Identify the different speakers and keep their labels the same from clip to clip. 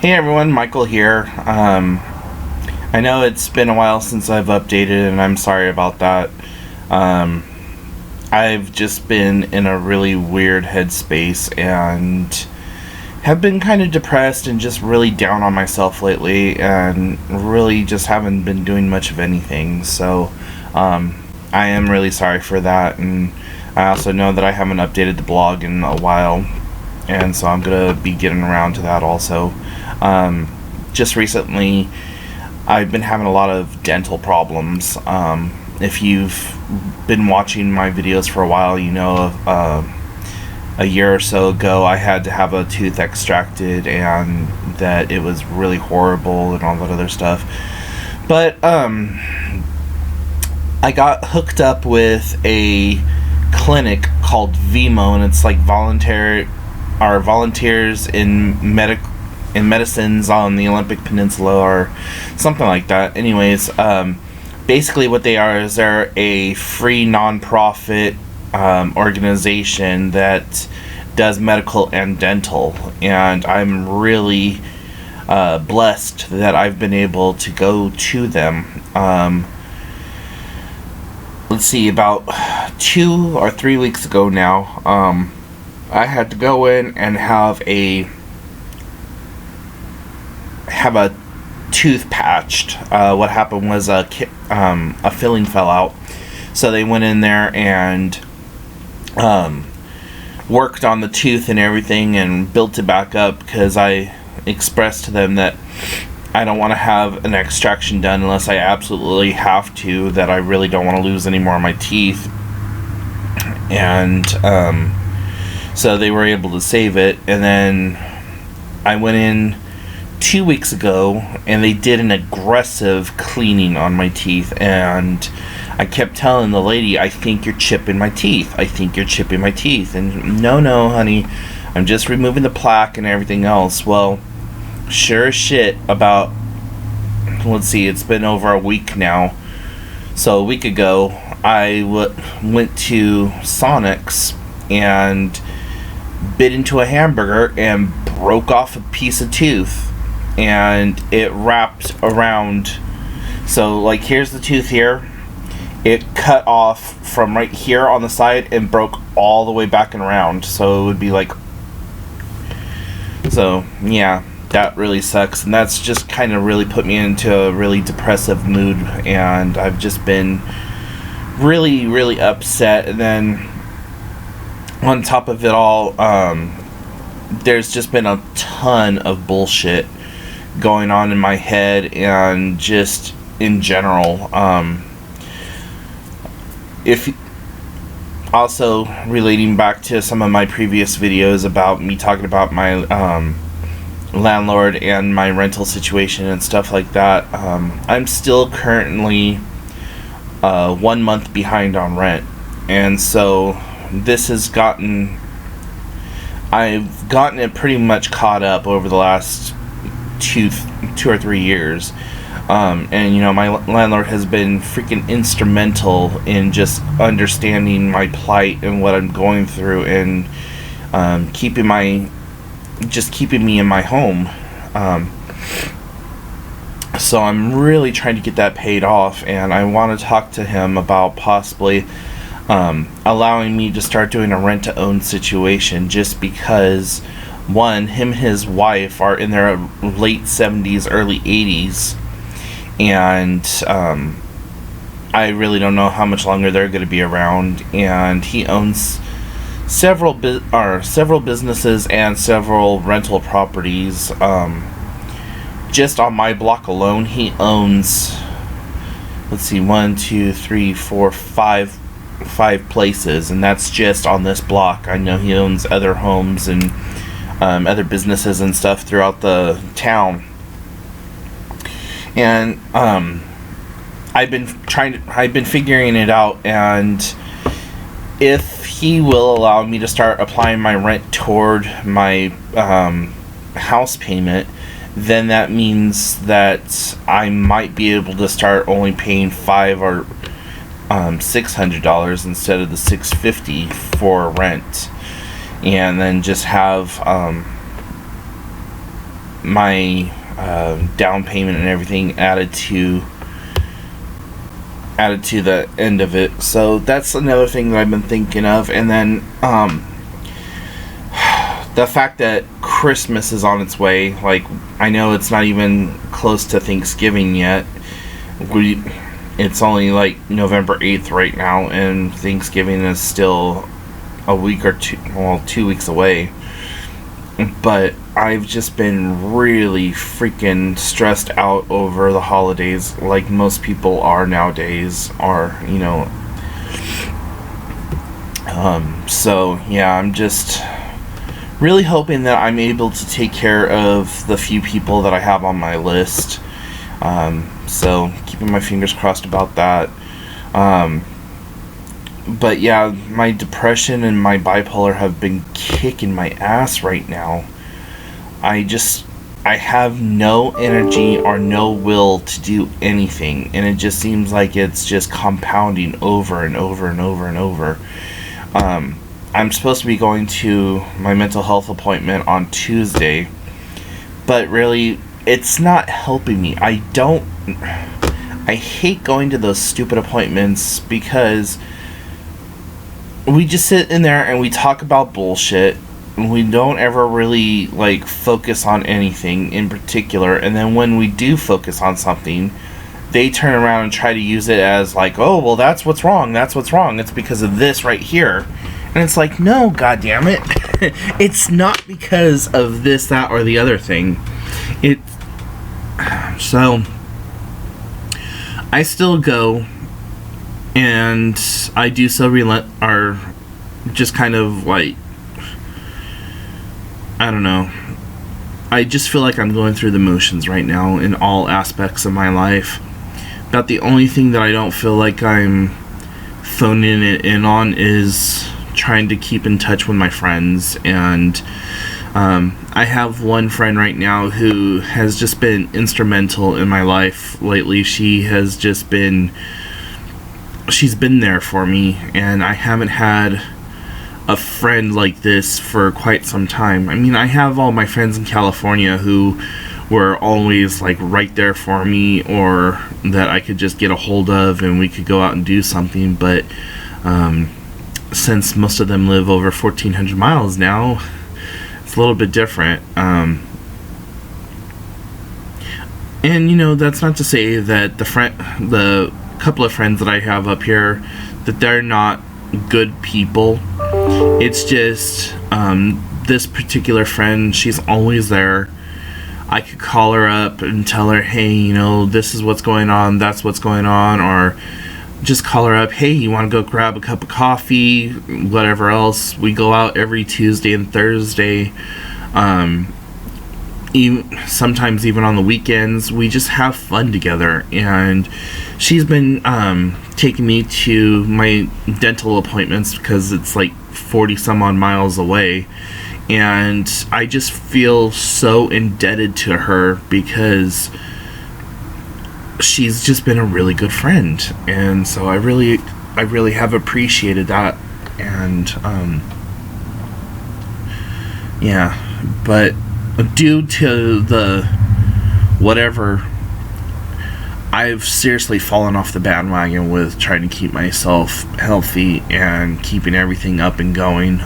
Speaker 1: Hey everyone, Michael here. I know it's been a while since I've updated, and I'm sorry about that. Um, I've just been in a really weird headspace and have been kind of depressed and just really down on myself lately, and really just haven't been doing much of anything. So, I am really sorry for that, and I also know that I haven't updated the blog in a while, and so I'm gonna be getting around to that also. Um, just recently, I've been having a lot of dental problems. If you've been watching my videos for a while, you know a year or so ago I had to have a tooth extracted, and that it was really horrible and all that other stuff. But I got hooked up with a clinic called VMO, and it's like volunteers in medicines on the Olympic Peninsula or something like that. Anyways, basically what they are is they're a free nonprofit organization that does medical and dental, and I'm really blessed that I've been able to go to them. Let's see, about 2 or 3 weeks ago now, I had to go in and have a tooth patched. What happened was a filling fell out, so they went in there and worked on the tooth and everything and built it back up, because I expressed to them that I don't want to have an extraction done unless I absolutely have to, that I really don't want to lose any more of my teeth. And so they were able to save it, and then I went in 2 weeks ago and they did an aggressive cleaning on my teeth, and I kept telling the lady, I think you're chipping my teeth, I think you're chipping my teeth. And no honey, I'm just removing the plaque and everything else. Well, sure as shit, about, let's see, it's been over a week now. So a week ago I went to Sonic's and bit into a hamburger and broke off a piece of tooth, and it wrapped around. So like, here's the tooth here, it cut off from right here on the side and broke all the way back and around. So it would be like, so yeah, that really sucks, and that's just kind of really put me into a really depressive mood, and I've just been really upset. And then on top of it all, there's just been a ton of bullshit going on in my head and just in general. If also relating back to some of my previous videos about me talking about my landlord and my rental situation and stuff like that, I'm still currently 1 month behind on rent, and so this has I've gotten it pretty much caught up over the last two or 3 years. And you know, my landlord has been freaking instrumental in just understanding my plight and what I'm going through, and keeping me in my home. So I'm really trying to get that paid off, and I want to talk to him about possibly allowing me to start doing a rent-to-own situation, just because, one, him and his wife are in their late 70s, early 80s, and I really don't know how much longer they're going to be around. And he owns several businesses and several rental properties. Just on my block alone, he owns, let's see, 1, 2, 3, 4, 5 places, and that's just on this block. I know he owns other homes and other businesses and stuff throughout the town. And I've been figuring it out, and if he will allow me to start applying my rent toward my house payment, then that means that I might be able to start only paying $500 or $600 instead of the $650 for rent, and then just have my down payment and everything added to the end of it. So that's another thing that I've been thinking of. And then the fact that Christmas is on its way. Like, I know it's not even close to Thanksgiving yet. It's only like November 8th right now, and Thanksgiving is still a week or two, well, 2 weeks away. But I've just been really freaking stressed out over the holidays, like most people are nowadays, so yeah, I'm just really hoping that I'm able to take care of the few people that I have on my list. So keeping my fingers crossed about that. But yeah, my depression and my bipolar have been kicking my ass right now. I have no energy or no will to do anything, and it just seems like it's just compounding over and over and over and over. I'm supposed to be going to my mental health appointment on Tuesday, but really, it's not helping me. I hate going to those stupid appointments because we just sit in there and we talk about bullshit. We don't ever really focus on anything in particular, and then when we do focus on something, they turn around and try to use it as oh, well, that's what's wrong, it's because of this right here. And it's like, no, goddammit. It's not because of this, that, or the other thing. So I still go, and I do so just kind of I don't know. I just feel like I'm going through the motions right now in all aspects of my life. About the only thing that I don't feel like I'm phoning it in on is trying to keep in touch with my friends. And I have one friend right now who has just been instrumental in my life lately. She's been there for me, and I haven't had a friend like this for quite some time. I mean, I have all my friends in California who were always right there for me, or that I could just get a hold of and we could go out and do something. But since most of them live over 1,400 miles now, it's a little bit different. And that's not to say that the couple of friends that I have up here, that they're not good people. It's just this particular friend, she's always there. I could call her up and tell her, hey, this is what's going on, that's what's going on, or just call her up, hey, you want to go grab a cup of coffee, whatever else. We go out every Tuesday and Thursday, sometimes even on the weekends. We just have fun together, and she's been taking me to my dental appointments because it's 40 some odd miles away, and I just feel so indebted to her because she's just been a really good friend. And so I really have appreciated that. And yeah, but due to the whatever, I've seriously fallen off the bandwagon with trying to keep myself healthy and keeping everything up and going.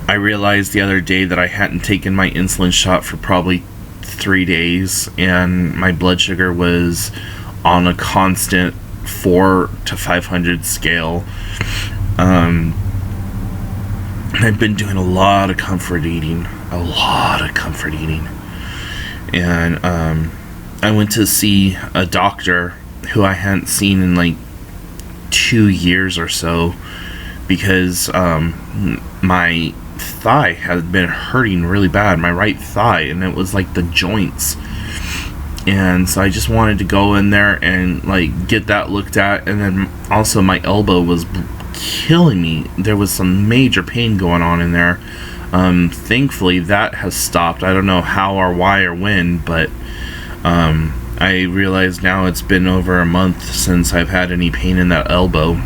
Speaker 1: I realized the other day that I hadn't taken my insulin shot for probably 3 days, and my blood sugar was on a constant 4 to 500 scale. I've been doing a lot of comfort eating, and I went to see a doctor who I hadn't seen in 2 years or so, because my thigh had been hurting really bad, my right thigh, and it was the joints. And so I just wanted to go in there and get that looked at. And then also my elbow was killing me. There was some major pain going on in there. Thankfully that has stopped. I don't know how or why or when, but I realize now it's been over a month since I've had any pain in that elbow.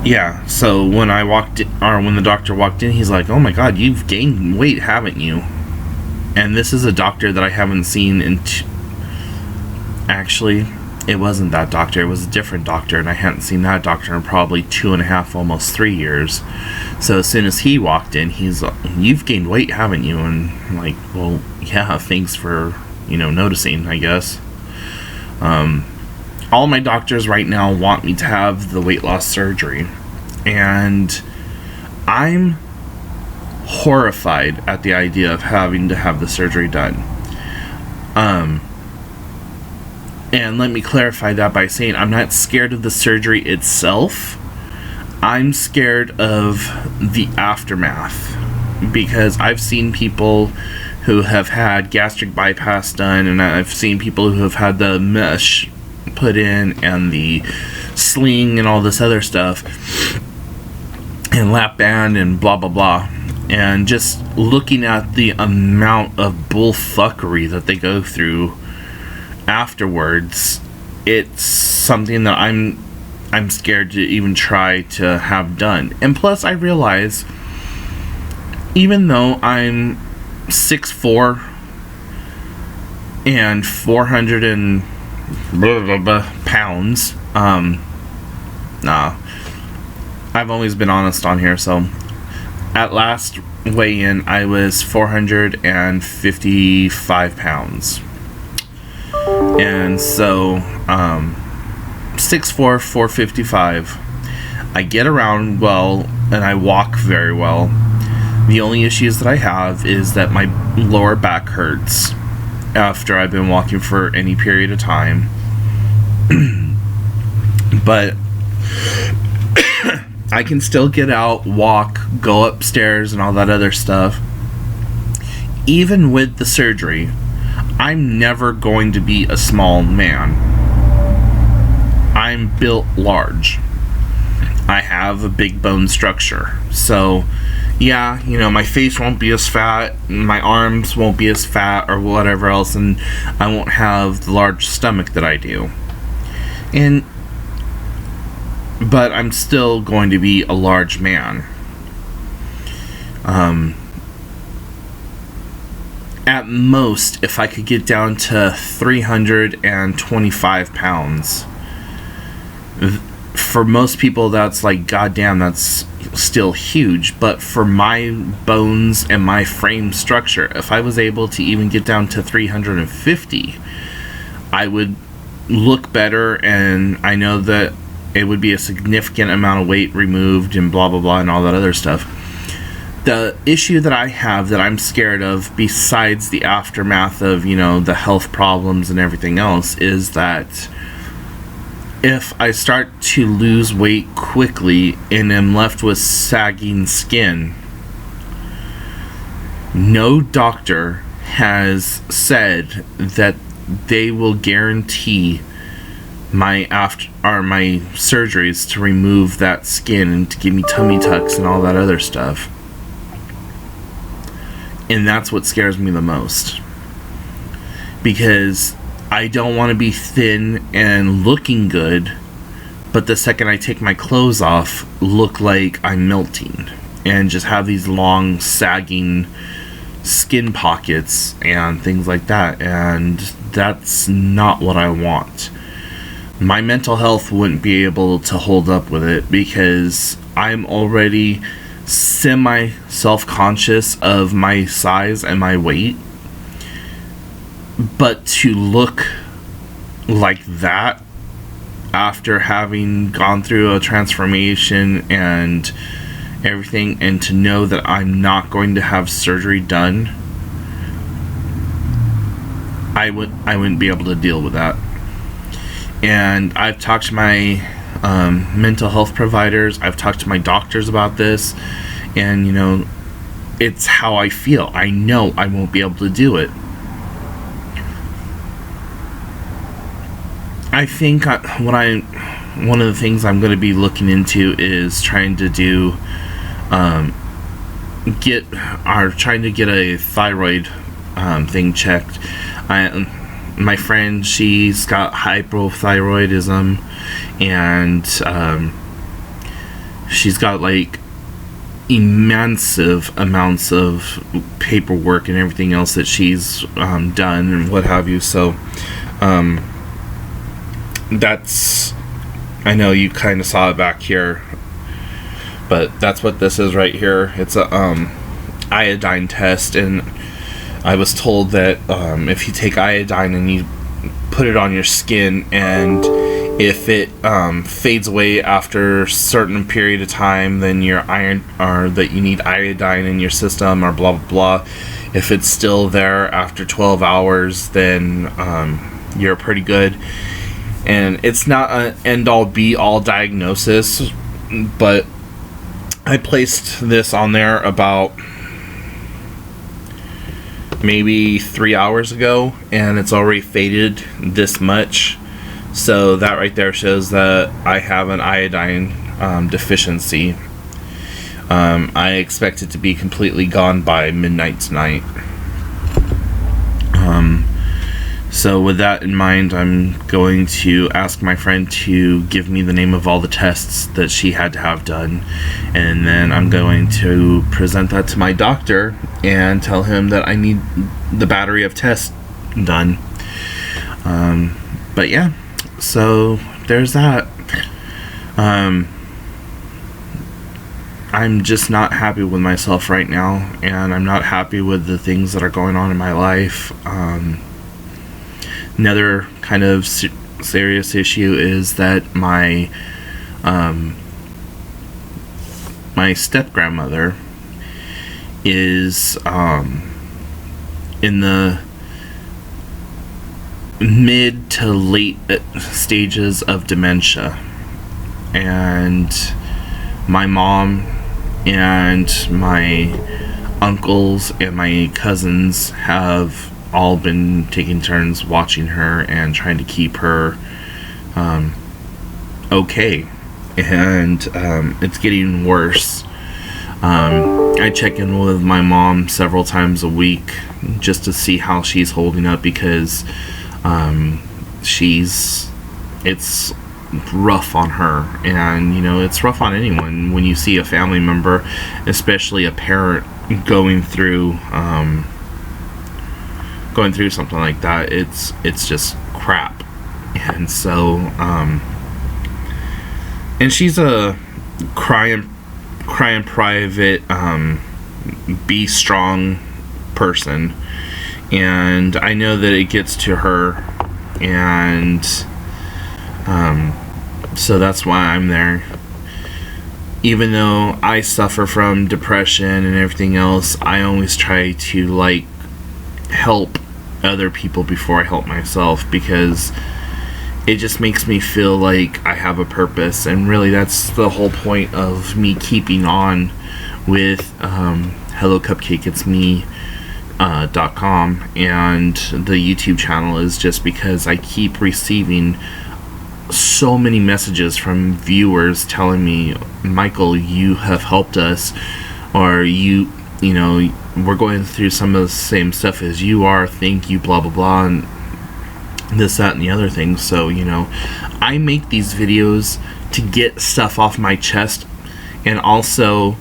Speaker 1: Yeah, so when I walked in, or when the doctor walked in, he's like, "Oh my God, you've gained weight, haven't you?" And this is a doctor that I haven't seen in. Actually, it wasn't that doctor. It was a different doctor, and I hadn't seen that doctor in probably 2.5, almost 3 years. So as soon as he walked in, he's like, "You've gained weight, haven't you?" And I'm like, "Well, yeah, thanks for noticing, I guess." All my doctors right now want me to have the weight loss surgery, and I'm horrified at the idea of having to have the surgery done. And let me clarify that by saying I'm not scared of the surgery itself. I'm scared of the aftermath, because I've seen people who have had gastric bypass done, and I've seen people who have had the mesh put in and the sling and all this other stuff and lap band and blah blah blah, and just looking at the amount of bullfuckery that they go through afterwards, it's something that I'm scared to even try to have done. And plus I realize, even though I'm 6'4" and 400 and pounds, I've always been honest on here. So at last weigh-in, I was 455 pounds, and so 6'4", 455. I get around well, and I walk very well. The only issues that I have is that my lower back hurts after I've been walking for any period of time. But I can still get out, walk, go upstairs, and all that other stuff. Even with the surgery, I'm never going to be a small man. I'm built large. I have a big bone structure. So yeah, my face won't be as fat, my arms won't be as fat or whatever else, and I won't have the large stomach that I do. But I'm still going to be a large man. At most, if I could get down to 325 pounds, for most people that's like, goddamn, that's still huge. But for my bones and my frame structure, if I was able to even get down to 350, I would look better, and I know that it would be a significant amount of weight removed and blah blah blah and all that other stuff. The issue that I have that I'm scared of, besides the aftermath of the health problems and everything else, is that if I start to lose weight quickly and am left with sagging skin, no doctor has said that they will guarantee my surgeries to remove that skin and to give me tummy tucks and all that other stuff. And that's what scares me the most, because I don't want to be thin and looking good, but the second I take my clothes off, look like I'm melting and just have these long sagging skin pockets and things like that. And that's not what I want. My mental health wouldn't be able to hold up with it, because I'm already semi self-conscious of my size and my weight. But to look like that after having gone through a transformation and everything, and to know that I'm not going to have surgery done, I wouldn't be able to deal with that. And I've talked to my mental health providers, I've talked to my doctors about this, and it's how I feel. I know I won't be able to do it. I think one of the things I'm going to be looking into is trying to get a thyroid thing checked. My friend, she's got hypothyroidism, and she's got like immense amounts of paperwork and everything else that she's done and what have you. So that's, I know you kind of saw it back here, but that's what this is right here. It's a iodine test, and I was told that if you take iodine and you put it on your skin, and if it fades away after a certain period of time, then your iron, or that you need iodine in your system, or blah blah blah. If it's still there after 12 hours, then you're pretty good. And it's not an end-all be-all diagnosis, but I placed this on there about maybe 3 hours ago, and it's already faded this much. So that right there shows that I have an iodine deficiency. I expect it to be completely gone by midnight tonight. So with that in mind, I'm going to ask my friend to give me the name of all the tests that she had to have done, and then I'm going to present that to my doctor and tell him that I need the battery of tests done. But yeah, so there's that. I'm just not happy with myself right now, and I'm not happy with the things that are going on in my life. Another kind of serious issue is that my step-grandmother is in the mid to late stages of dementia, and my mom and my uncles and my cousins have all been taking turns watching her and trying to keep her okay, and it's getting worse. I check in with my mom several times a week just to see how she's holding up, because it's rough on her, and you know, it's rough on anyone when you see a family member, especially a parent, going through something like that. It's just crap. And so and she's a crying private, be strong person, and I know that it gets to her, and so that's why I'm there. Even though I suffer from depression and everything else, I always try to like help other people before I help myself, because it just makes me feel like I have a purpose. And really, that's the whole point of me keeping on with Hello Cupcake It's Me .com and the YouTube channel, is just because I keep receiving so many messages from viewers telling me, Michael, you have helped us, or you know, we're going through some of the same stuff as you are, thank you, blah blah blah, and this, that, and the other thing. So, you know, I make these videos to get stuff off my chest, and also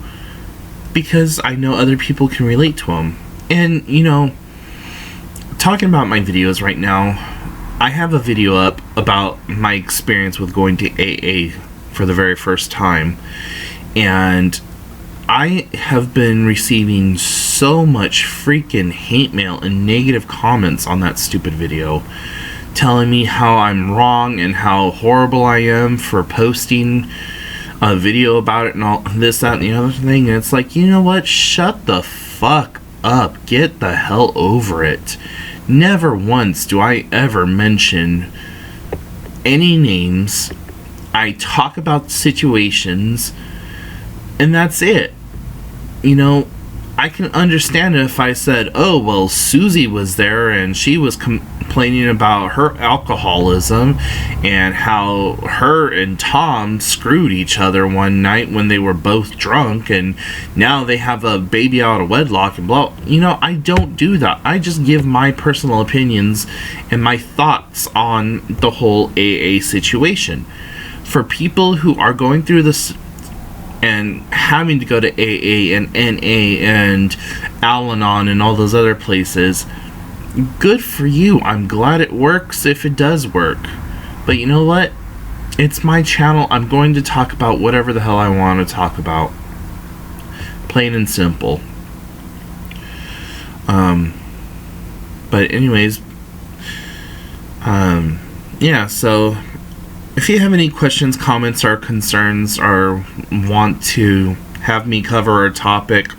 Speaker 1: because I know other people can relate to them. And, you know, talking about my videos right now, I have a video up about my experience with going to AA for the very first time, and I have been receiving so much freaking hate mail and negative comments on that stupid video, telling me how I'm wrong and how horrible I am for posting a video about it and all this, that, and the other thing. And it's like, you know what? Shut the fuck up. Get the hell over it. Never once do I ever mention any names. I talk about situations, and that's it. You know, I can understand it if I said, oh, well, Susie was there and she was complaining about her alcoholism and how her and Tom screwed each other one night when they were both drunk, and now they have a baby out of wedlock and blah. You know, I don't do that. I just give my personal opinions and my thoughts on the whole AA situation. For people who are going through this and having to go to AA and NA and Al-Anon and all those other places, good for you. I'm glad it works if it does work. But you know what? It's my channel. I'm going to talk about whatever the hell I want to talk about. Plain and simple. But anyways, yeah, so if you have any questions, comments, or concerns, or want to have me cover a topic,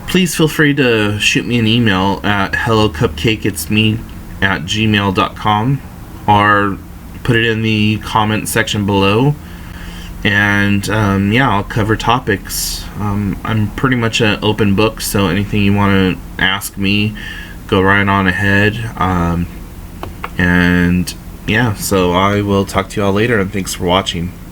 Speaker 1: please feel free to shoot me an email at hellocupcakeitsme@gmail.com, or put it in the comment section below, and yeah, I'll cover topics. I'm pretty much an open book, so anything you want to ask me, go right on ahead. And yeah, so I will talk to you all later, and thanks for watching.